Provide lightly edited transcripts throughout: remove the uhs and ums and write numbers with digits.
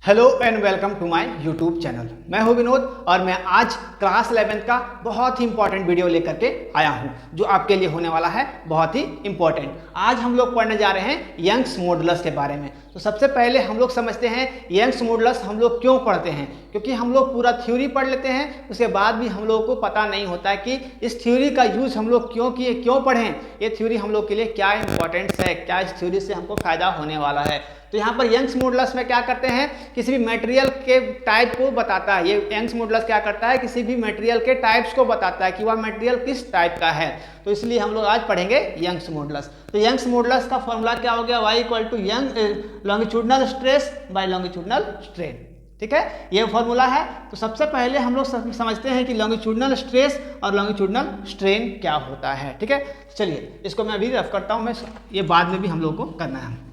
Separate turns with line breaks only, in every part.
Hello and welcome to my YouTube channel. मैं हूं विनोद और मैं आज क्लास 11th का बहुत ही इंपॉर्टेंट वीडियो लेकर के आया हूं जो आपके लिए होने वाला है बहुत ही इंपॉर्टेंट। आज हम लोग पढ़ने जा रहे हैं यंग्स मॉडुलस के बारे में। तो सबसे पहले हम लोग समझते हैं यंग्स मॉडुलस हम लोग क्यों पढ़ते हैं, क्योंकि हम लोग पूरा थ्योरी पढ़ लेते हैं, उसके बाद भी हम लोगों को पता नहीं होता है कि इस थ्योरी का यूज हम लोग क्यों किए, क्यों पढ़ें, ये थ्योरी हम लोग के लिए क्या इंपॉर्टेंस है, क्या इस थ्योरी से हमको फायदा होने वाला है। तो यहाँ पर यंग्स मॉडुलस में क्या करते हैं, किसी भी मटेरियल के टाइप को बताता है। ये यंग्स मॉडुलस क्या करता है, किसी भी मटेरियल के टाइप्स को बताता है कि वह मटेरियल किस टाइप का है। तो इसलिए हम लोग आज पढ़ेंगे यंग्स मॉडुलस। तो यंग्स मॉडुलस का फॉर्मूला क्या हो गया, y equal to Young longitudinal stress by longitudinal strain. ठीक है, ये फॉर्मूला है। तो सबसे पहले हम लोग समझते हैं कि लॉन्गिट्यूडनल स्ट्रेस और लॉन्गिट्यूडनल स्ट्रेन क्या होता है। ठीक है, चलिए इसको मैं अभी रफ करता हूँ, मैं ये बाद में भी हम लोग को करना है।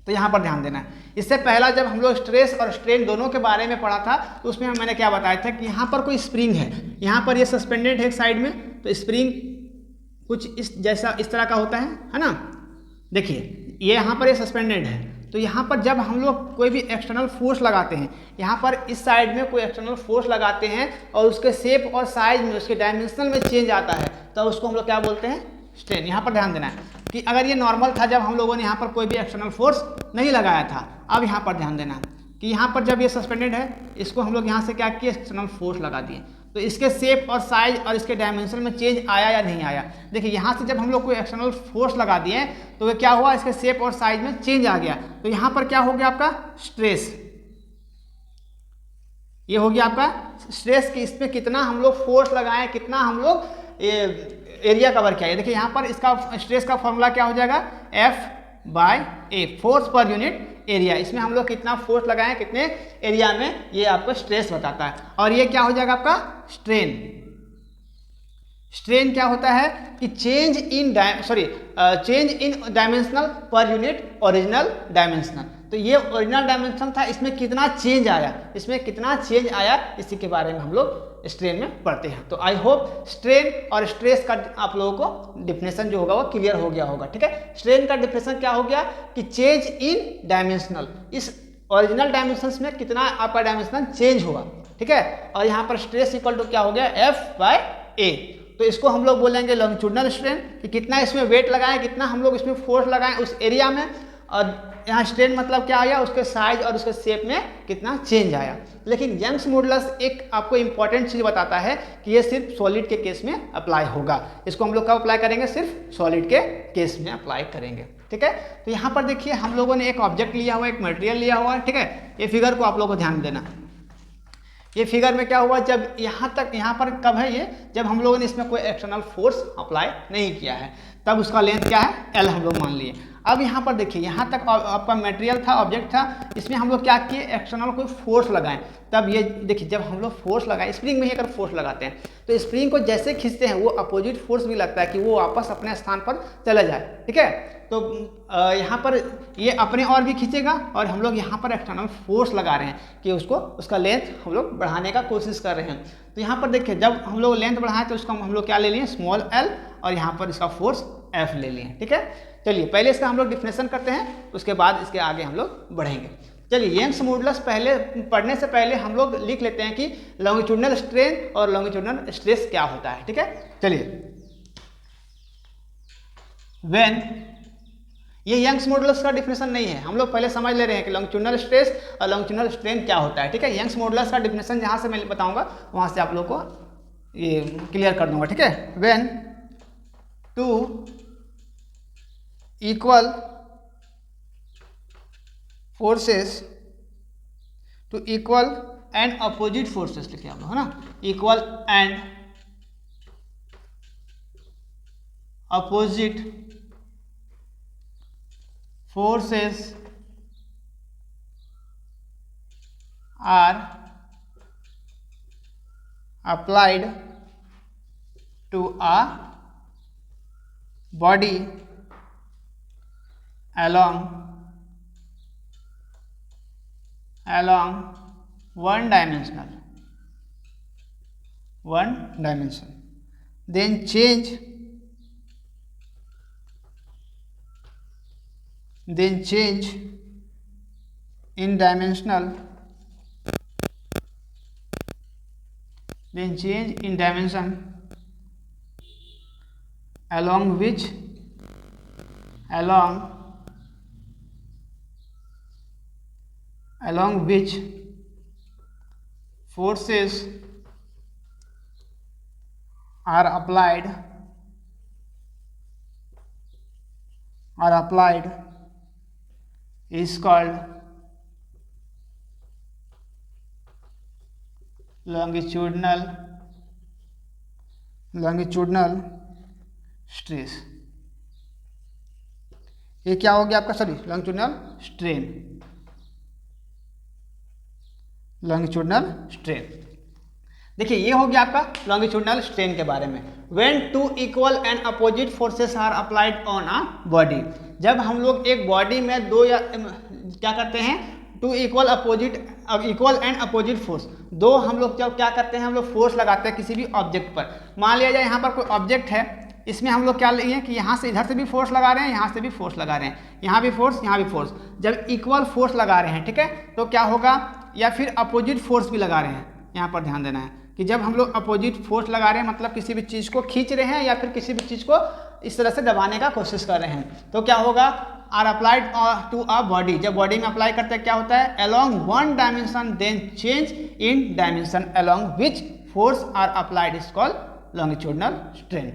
तो यहाँ पर ध्यान देना है। इससे पहला जब हम लोग स्ट्रेस और स्ट्रेन दोनों के बारे में पढ़ा था तो उसमें मैंने क्या बताया था कि यहाँ पर कोई स्प्रिंग है, यहाँ पर ये सस्पेंडेड है एक साइड में, तो स्प्रिंग कुछ इस जैसा इस तरह का होता है ना। देखिए ये यहाँ पर ये सस्पेंडेड है, तो यहाँ पर जब हम लोग कोई भी एक्सटर्नल फोर्स लगाते हैं, यहाँ पर इस साइड में कोई एक्सटर्नल फोर्स लगाते हैं और उसके शेप और साइज में, उसके डायमेंशनल में चेंज आता है, तो उसको हम लोग क्या बोलते हैं, स्ट्रेन। यहाँ पर ध्यान देना है कि अगर ये नॉर्मल था, जब हम लोगों ने यहाँ पर कोई भी एक्सटर्नल फोर्स नहीं लगाया था, अब यहाँ पर ध्यान देना कि यहाँ पर जब ये सस्पेंडेड है, इसको हम लोग यहाँ से क्या किए, एक्सटर्नल फोर्स लगा दिए, तो इसके शेप और साइज और इसके डायमेंशन में चेंज आया या नहीं आया। देखिए यहाँ से जब हम लोग कोई एक्सटर्नल फोर्स लगा दिए तो ये क्या हुआ, इसके शेप और साइज में चेंज आ गया, तो यहाँ पर क्या हो गया आपका स्ट्रेस। ये हो गया आपका स्ट्रेस कि इस पर कितना हम लोग फोर्स लगाएं, कितना हम लोग एरिया कवर किया है। देखिए यहाँ पर इसका स्ट्रेस का फॉर्मूला क्या हो जाएगा, F/A, force per unit area. इसमें हम लोग कितना फोर्स लगाएं, कितने एरिया में, ये आपको स्ट्रेस बताता है। और ये क्या हो जाएगा आपका स्ट्रेन। स्ट्रेन क्या होता है कि change in dimensional per unit original dimensional. तो ये ओरिजिनल डायमेंशन था, इसमें कितना चेंज आया, इसमें कितना चेंज आया, इसी के बारे में हम लोग स्ट्रेन में पढ़ते हैं। तो आई होप स्ट्रेन और स्ट्रेस का आप लोगों को डिफिनेशन जो होगा वो क्लियर हो गया होगा। ठीक है, स्ट्रेन का डिफिनेशन क्या हो गया कि चेंज इन डायमेंशनल, इस ओरिजिनल डायमेंशंस में कितना आपका डायमेंशनल चेंज हुआ। ठीक है, और यहाँ पर स्ट्रेस इक्वल टू क्या हो गया, F/A। तो इसको हम लोग बोलेंगे लॉन्गिट्यूडनल स्ट्रेन, कि कितना इसमें वेट लगाएं, कितना हम लोग इसमें फोर्स लगाएं उस एरिया में। और यहाँ स्ट्रेन मतलब क्या आया, उसके साइज और उसके शेप में कितना चेंज आया। लेकिन यंग्स मॉडुलस एक आपको इंपॉर्टेंट चीज बताता है कि ये सिर्फ सॉलिड के केस में अप्लाई होगा। इसको हम लोग कब अप्लाई करेंगे, सिर्फ सॉलिड के केस में अप्लाई करेंगे। ठीक है, तो यहाँ पर देखिए हम लोगों ने एक ऑब्जेक्ट लिया हुआ है, एक मटेरियल लिया हुआ है। ठीक है, ये फिगर को आप लोगों को ध्यान देना। ये फिगर में क्या हुआ, जब यहाँ तक, यहाँ पर कब है ये, जब हम लोगों ने इसमें कोई एक्सटर्नल फोर्स अप्लाई नहीं किया है, तब उसका लेंथ क्या है, L हम लोग मान लिए। अब यहाँ पर देखिए, यहाँ तक आपका मटेरियल था, ऑब्जेक्ट था, इसमें हम लोग क्या किए, एक्सटर्नल कोई फोर्स लगाएं। तब ये देखिए, जब हम लोग फोर्स लगाएं, स्प्रिंग में ही अगर फोर्स लगाते हैं तो स्प्रिंग को जैसे खींचते हैं वो अपोजिट फोर्स भी लगता है कि वो वापस अपने स्थान पर चला जाए। ठीक है, तो यहाँ पर ये अपने और भी खींचेगा और हम लोग यहाँ पर एक्सटर्नल फोर्स लगा रहे हैं कि उसको, उसका लेंथ हम लोग बढ़ाने का कोशिश कर रहे हैं। तो यहाँ पर देखिए, जब हम लोग लेंथ बढ़ाएं तो उसका हम लोग क्या ले लिए, स्मॉल l, और यहाँ पर इसका फोर्स F ले लिए। ठीक है, चलिए पहले इसका हम लोग डिफिनेशन करते हैं, उसके बाद इसके आगे हम लोग बढ़ेंगे। चलिए यंग्स मॉडुलस पहले पढ़ने से पहले हम लोग लिख लेते हैं कि लॉन्गिट्यूडनल स्ट्रेन और लॉन्गिट्यूडनल स्ट्रेस क्या होता है। ठीक है, चलिए व्हेन, ये यंग्स मॉडुलस का डिफिनेशन नहीं है, हम लोग पहले समझ ले रहे हैं कि लॉन्गिट्यूडनल स्ट्रेस और लॉन्गिट्यूडनल स्ट्रेन क्या होता है। ठीक है, यंग्स मॉडुलस का डिफिनेशन जहाँ से मैं बताऊंगा वहाँ से आप लोग को ये क्लियर कर दूंगा। ठीक है, when two equal forces, two equal and opposite forces लिखे हम लोग, है ना, equal and opposite forces are applied to a body along one dimension, then change in dimensional then change in dimension along which forces are applied is called longitudinal stress. ये क्या हो गया आपका, सॉरी, लॉन्गिट्यूडनल स्ट्रेन। देखिए ये हो गया आपका लॉन्गिट्यूडनल स्ट्रेन के बारे में। When two equal and opposite forces are applied on a body, जब हम लोग एक बॉडी में दो या क्या करते हैं, two equal and opposite force, दो हम लोग जब क्या करते हैं, हम लोग फोर्स लगाते हैं किसी भी ऑब्जेक्ट पर। मान लिया जाए यहाँ पर कोई ऑब्जेक्ट है, इसमें हम लोग क्या लिए कि यहाँ से इधर से भी फोर्स लगा रहे हैं, यहाँ से भी फोर्स लगा रहे हैं, यहाँ भी फोर्स, यहाँ भी फोर्स। जब इक्वल फोर्स लगा रहे हैं, ठीक है, तो क्या होगा, या फिर अपोजिट फोर्स भी लगा रहे हैं। यहाँ पर ध्यान देना है कि जब हम लोग अपोजिट फोर्स लगा रहे हैं, मतलब किसी भी चीज़ को खींच रहे हैं या फिर किसी भी चीज़ को इस तरह से दबाने का कोशिश कर रहे हैं, तो क्या होगा, are applied to a body. जब बॉडी में अप्लाई करते हैं क्या होता है, along one dimension then change in dimension along which force are applied is called longitudinal strain.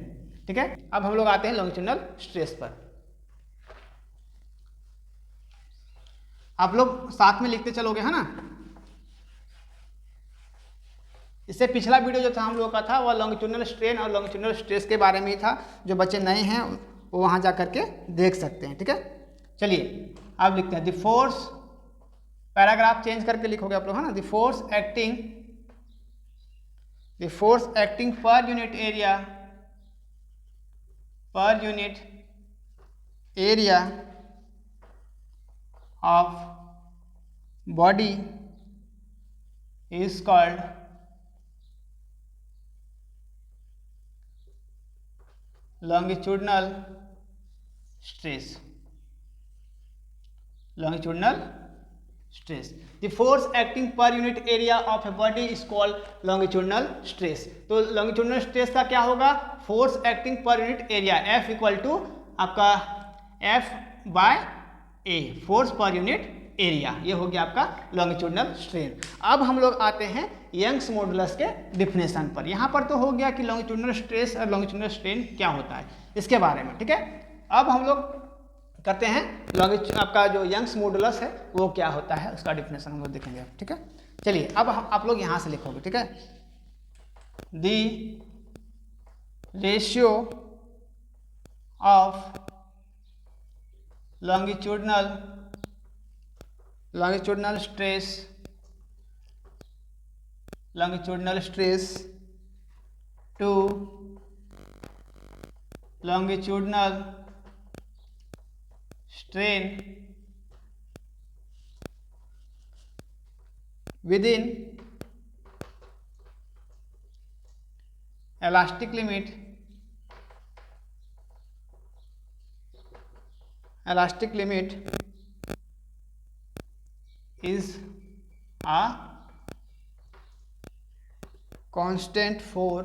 ठीक है, अब हम लोग आते हैं लॉन्गिट्यूडनल स्ट्रेस पर। आप लोग साथ में लिखते चलोगे, है ना। इससे पिछला वीडियो जो था हम लोग का था वह लॉन्गिट्यूडनल स्ट्रेन और लॉन्गिट्यूडनल स्ट्रेस के बारे में ही था। जो बच्चे नए हैं वो वहाँ जा करके देख सकते हैं। ठीक है, चलिए अब लिखते हैं द फोर्स, पैराग्राफ चेंज करके लिखोगे आप लोग, है ना। द फोर्स एक्टिंग पर unit area of body is called longitudinal stress. The force acting per unit area of a body is called longitudinal stress. तो longitudinal stress का क्या होगा, force acting per unit area, F equal to आपका F बाय A, force per unit area. ये हो गया आपका लॉन्गिट्यूडनल स्ट्रेन। अब हम लोग आते हैं यंग्स मॉडुलस के डिफिनेशन पर। यहाँ पर तो हो गया कि लॉन्गिट्यूडनल स्ट्रेस और लॉन्गिट्यूडनल स्ट्रेन क्या होता है इसके बारे में। ठीक है, अब हम लोग करते हैं आपका जो यंग्स मॉडुलस है वो क्या होता है उसका डिफिनेशन हम लोग देखेंगे। ठीक है, चलिए अब आप लोग यहाँ से लिखोगे। ठीक है, the ratio of longitudinal stress to longitudinal strain within elastic limit is a constant for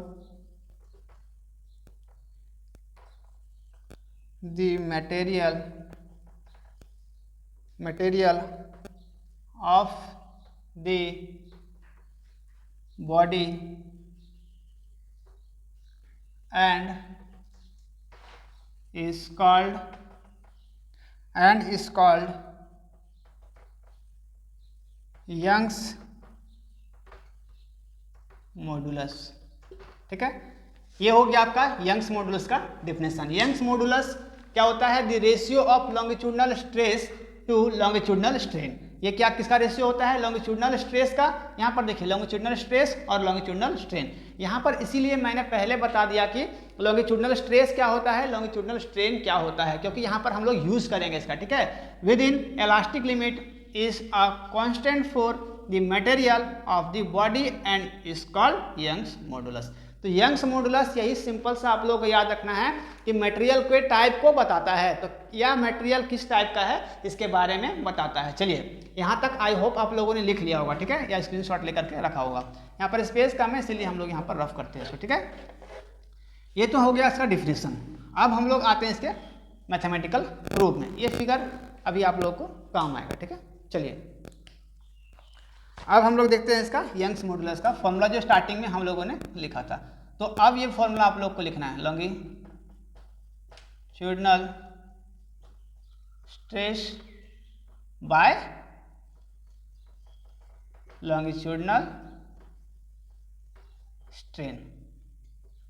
the material of the body and is called Young's modulus. ठीक है, ये हो गया आपका यंग्स मॉडुलस का डिफिनेशन। यंग्स मॉडुलस क्या होता है, the ratio of longitudinal stress to longitudinal strain. ये क्या किसका रेशियो होता है, लॉन्गिट्यूडनल स्ट्रेस का। यहाँ पर देखिए लॉन्गिट्यूडनल स्ट्रेस और लॉन्गिट्यूडनल स्ट्रेन। यहाँ पर इसीलिए मैंने पहले बता दिया कि लॉन्गिट्यूडनल स्ट्रेस क्या होता है, लॉन्गिट्यूडनल स्ट्रेन क्या होता है, क्योंकि यहाँ पर हम लोग यूज करेंगे इसका। ठीक है, with in elastic limit is a constant for the material of the body and is called Young's modulus। तो यंग्स मॉडुलस यही सिंपल सा आप लोगों को याद रखना है कि मटेरियल के टाइप को बताता है। तो यह मटेरियल किस टाइप का है इसके बारे में बताता है। चलिए यहाँ तक आई होप आप लोगों ने लिख लिया होगा, ठीक है, या स्क्रीनशॉट लेकर के रखा होगा। यहाँ पर स्पेस कम है इसलिए हम लोग यहाँ पर रफ करते हैं इसको, ठीक है। ये तो हो गया इसका डिफिनेशन। अब हम लोग आते हैं इसके मैथमेटिकल प्रूफ में। ये फिगर अभी आप लोग को काम आएगा, ठीक है। चलिए अब हम लोग देखते हैं इसका यंग्स मॉडुलस का फॉर्मूला जो स्टार्टिंग में हम लोगों ने लिखा था। तो अब ये फॉर्मूला आप लोग को लिखना है, longitudinal stress by longitudinal strain,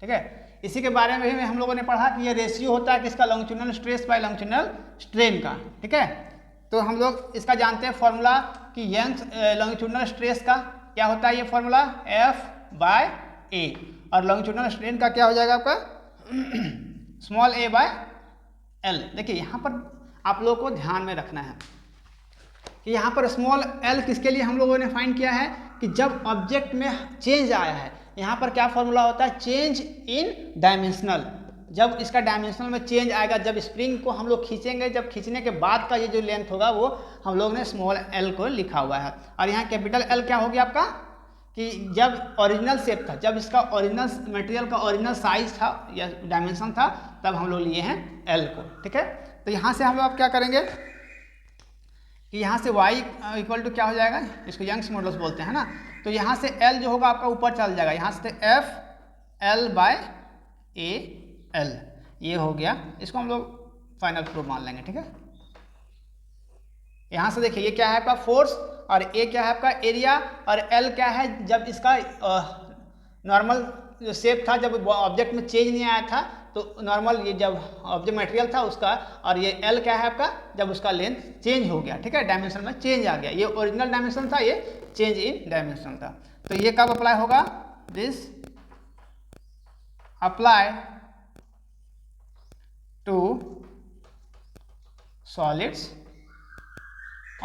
ठीक है। इसी के बारे में भी हम लोगों ने पढ़ा कि ये रेशियो होता है किसका, longitudinal stress by longitudinal strain का, ठीक है। तो हम लोग इसका जानते हैं फॉर्मूला कि यंग्स लॉन्गिट्यूडिनल स्ट्रेस का क्या होता है, ये फॉर्मूला F/A, और लॉन्गिट्यूडिनल स्ट्रेन का क्या हो जाएगा आपका स्मॉल a/L। देखिए यहाँ पर आप लोगों को ध्यान में रखना है कि यहाँ पर स्मॉल l किसके लिए हम लोगों ने फाइंड किया है कि जब ऑब्जेक्ट में चेंज आया है। यहाँ पर क्या फॉर्मूला होता है, चेंज इन डायमेंशनल। जब इसका डायमेंशनल में चेंज आएगा, जब स्प्रिंग को हम लोग खींचेंगे, जब खींचने के बाद का ये जो लेंथ होगा वो हम लोग ने स्मॉल l को लिखा हुआ है। और यहाँ कैपिटल L क्या हो गया आपका कि जब ओरिजिनल शेप था, जब इसका ओरिजिनल मटेरियल का ओरिजिनल साइज था या डायमेंशन था, तब हम लोग लिए हैं L को, ठीक है। तो यहाँ से हम लोग क्या करेंगे कि यहाँ से y इक्वल टू क्या हो जाएगा, इसको यंग्स मॉडुलस बोलते हैं ना। तो यहाँ से L जो होगा आपका ऊपर चल जाएगा, यहाँ से F/L/A/L ये हो गया। इसको हम लोग फाइनल प्रूफ मान लेंगे, ठीक है। यहाँ से देखिए ये क्या है आपका फोर्स, और A क्या है आपका एरिया, और L क्या है जब इसका नॉर्मल जो शेप था, जब ऑब्जेक्ट में चेंज नहीं आया था, तो नॉर्मल ये जब ऑब्जेक्ट मटेरियल था उसका, और ये L क्या है आपका जब उसका लेंथ चेंज हो गया, ठीक है, डायमेंशन में चेंज आ गया। ये ओरिजिनल डायमेंशन था, ये चेंज इन डायमेंशन था। तो ये कब अप्लाई होगा, this apply to solids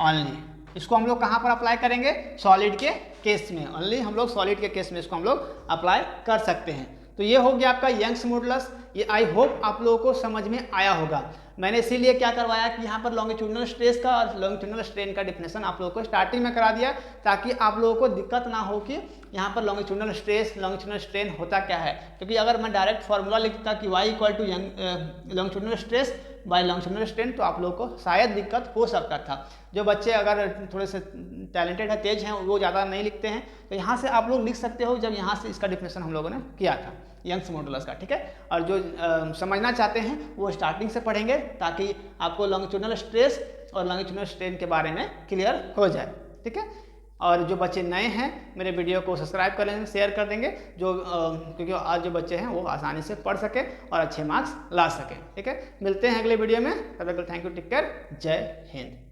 only. इसको हम लोग कहाँ पर अप्लाई करेंगे, सॉलिड के केस में, ओनली हम लोग सॉलिड के केस में इसको हम लोग अप्लाई कर सकते हैं। तो ये हो गया आपका यंग्स मॉडुलस। ये आई होप आप लोगों को समझ में आया होगा। मैंने इसीलिए क्या करवाया कि यहाँ पर लॉन्गिट्यूडिनल स्ट्रेस का और लॉन्गिट्यूडिनल स्ट्रेन का डिफिनेशन आप लोगों को स्टार्टिंग में करा दिया, ताकि आप लोगों को दिक्कत ना हो कि यहाँ पर लॉन्गिट्यूडिनल स्ट्रेस लॉन्गिट्यूडिनल स्ट्रेन होता क्या है। क्योंकि अगर मैं डायरेक्ट फार्मूला लिखता कि y equal to longitudinal stress by longitudinal strain, तो आप लोगों को शायद दिक्कत हो सकता था। जो बच्चे अगर थोड़े से टैलेंटेड है, तेज हैं, वो ज़्यादा नहीं लिखते हैं, तो यहाँ से आप लोग लिख सकते हो जब यहाँ से इसका डिफिनेशन हम लोगों ने किया था यंग्स मॉडुलस का, ठीक है। और जो समझना चाहते हैं वो स्टार्टिंग से पढ़ेंगे, ताकि आपको लॉन्गिट्यूडिनल स्ट्रेस और लॉन्गिट्यूडिनल स्ट्रेन के बारे में क्लियर हो जाए, ठीक है। और जो बच्चे नए हैं मेरे वीडियो को सब्सक्राइब कर लेंगे, शेयर कर देंगे, जो क्योंकि आज जो बच्चे हैं वो आसानी से पढ़ सके और अच्छे मार्क्स ला सकें, ठीक है। मिलते हैं अगले वीडियो में, तब तक थैंक यू, टेक केयर, जय हिंद।